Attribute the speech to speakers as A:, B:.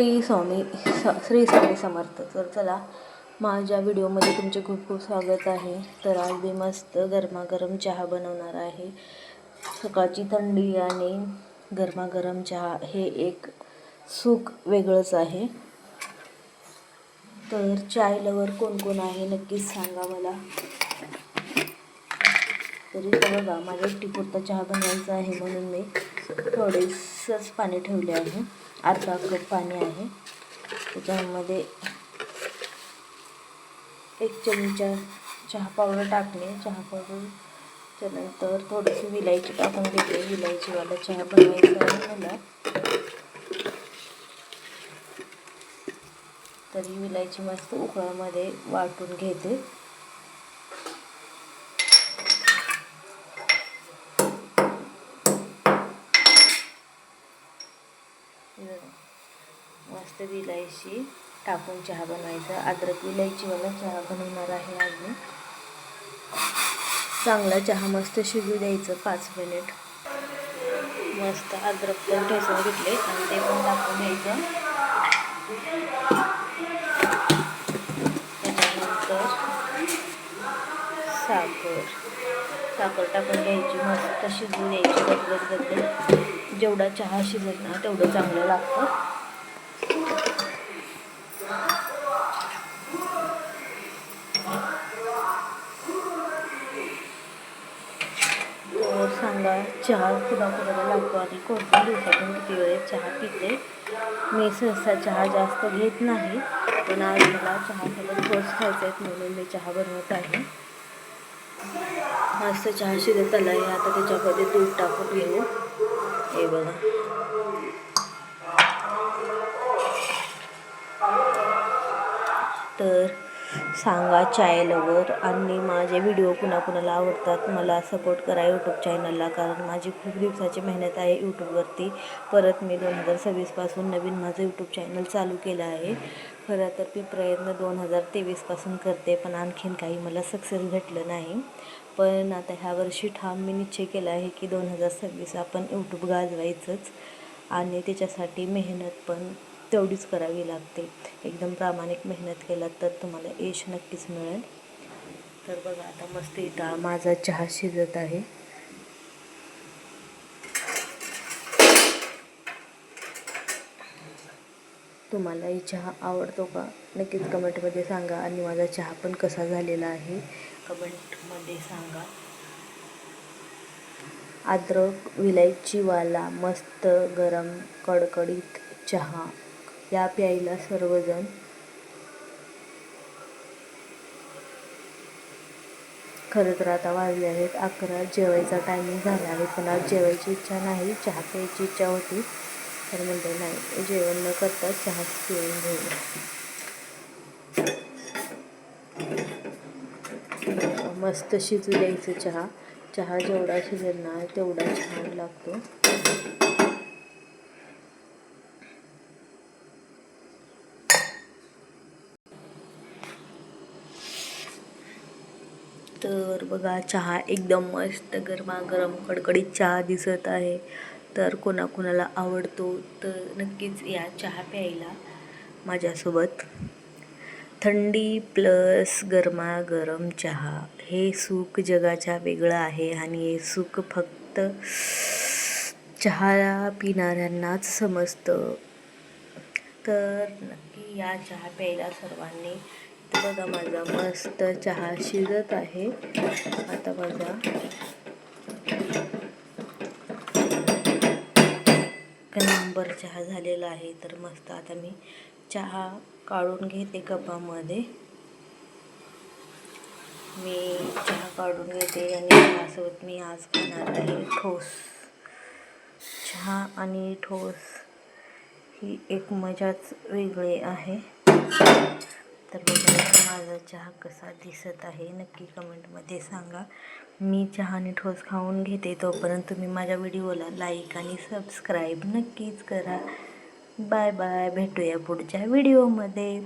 A: श्री स्वामी समर्थ. तर चला, माझ्या व्हिडिओमध्ये तुमचे खूप खूप स्वागत आहे. तर आज मी मस्त गरमागरम चहा बनवणार आहे. सकाळची थंडी आणि गरमागरम चहा हे एक सुख वेगळंच आहे. तर चाय लवर कोण कोण आहे नक्कीच सांगा मला. तरी बघा, माझ्या एकटीपुरता चहा बनवायचा आहे म्हणून मी थोडेसंच पाणी ठेवले आहे. अर्धा कप पाणी आहे. त्याच्यामध्ये 1 चमचा चहा पावडर टाकणे. चहा पावडरच्या नंतर थोडीशी विलायची टाकून घेते. विलायचीवाला चहा बनवायचा आहे मला. तरी विलायची मस्त उकळामध्ये वाटून घेते. मस्त विलायची टाकून चहा बनवायचा. अद्रक विलायचीवाला चहा बनवणार आहे आज मी. चांगला चहा मस्त शिजू द्यायचं 5 मिनिट. मस्त अद्रक पण ठेचून घेतले आणि ते पण टाकून द्यायचं. त्याच्यानंतर साखर टाकून घ्यायची. मस्त शिजू द्यायची. बदलत जेवढा चहा शिजत ना तेवढं चांगलं लागतं. तर सांगा, चहा कुणाकुणाला लागतो आणि कोणत्या दिवसातून किती वेळेस चहा पिते. मी सहसा चहा जास्त घेत नाही, पण आज मला चहासोबत रोज खायचं आहे म्हणून मी चहा बनवत आहे. मस्त चहा शिजत आला आहे. आता त्याच्यामध्ये दूध टाकून घेऊ. हे बघा, तर सांगा चाय लवर आणि माझे व्हिडिओ कुणाकुणाला आवडतात. मला सपोर्ट करा यूट्यूब चॅनलला, कारण माझी खूप दिवसाची मेहनत आहे यूट्यूबवरती. परत मी 2026 पासून नवीन माझं यूट्यूब चॅनल चालू केलं आहे. खरं तर मी प्रयत्न 2023 पासून करते, पण आणखीन काही मला सक्सेस भेटलं नाही. पण आता ह्या वर्षी ठाम मी निश्चय केला आहे की 2026 आपण यूट्यूब गाजवायचंच आणि त्याच्यासाठी मेहनत पण तेवढीच करावी लागते. एकदम प्रामाणिक मेहनत केलात तर तुम्हाला यश नक्कीच मिळेल. तर बघा, आता मस्त इथं माझा चहा शिजत आहे. तुम्हाला ही चहा आवडतो का नक्कीच कमेंटमध्ये सांगा. आणि माझा चहा पण कसा झालेला आहे कमेंटमध्ये सांगा. अद्रक विलायचीवाला मस्त गरम कडकडीत चहा या प्यायला सर्वजण. खरं तर आता वाजले आहेत 11. जेवायचा टायमिंग झाला आहे, पण आज जेवायची इच्छा नाही, चहा प्यायची इच्छा होती. तर म्हणते नाही, जेवण न करता चहा पिऊन घेऊ. मस्त शिजू द्यायचं चहा. चहा जेवढा शिजेल ना तेवढा छान लागतो. तर बघा, चहा एकदम मस्त गरमागरम कडकडीत चहा दिसत आहे. तर कोणाकोणाला आवडतो तर नक्कीच या चहा प्यायला माझ्यासोबत. थंडी प्लस गरमागरम चहा हे सुख जगाच्या वेगळं आहे आणि हे सुख फक्त चहा पिणाऱ्यांनाच समजतं. तर नक्की या चहा प्यायला सर्वांनी. बघा, माझा मस्त चहा शिजत आहे. आता बघा, नंबर चहा झालेला आहे. तर मस्त आता मी चहा काढून घेते कपामध्ये. मी चहा काढून घेते आणि चहासोबत मी आज खाणार आहे ठोस. चहा आणि ठोस ही एक मजाच वेगळी आहे. तर बघा, माझा चहा कसा दिसत आहे नक्की कमेंटमध्ये सांगा. मी चहा आणि ठोस खाऊन घेते, तोपर्यंत तुम्ही माझ्या व्हिडिओला लाईक आणि सबस्क्राईब नक्कीच करा. बाय बाय, भेटूया पुढच्या व्हिडिओमध्ये.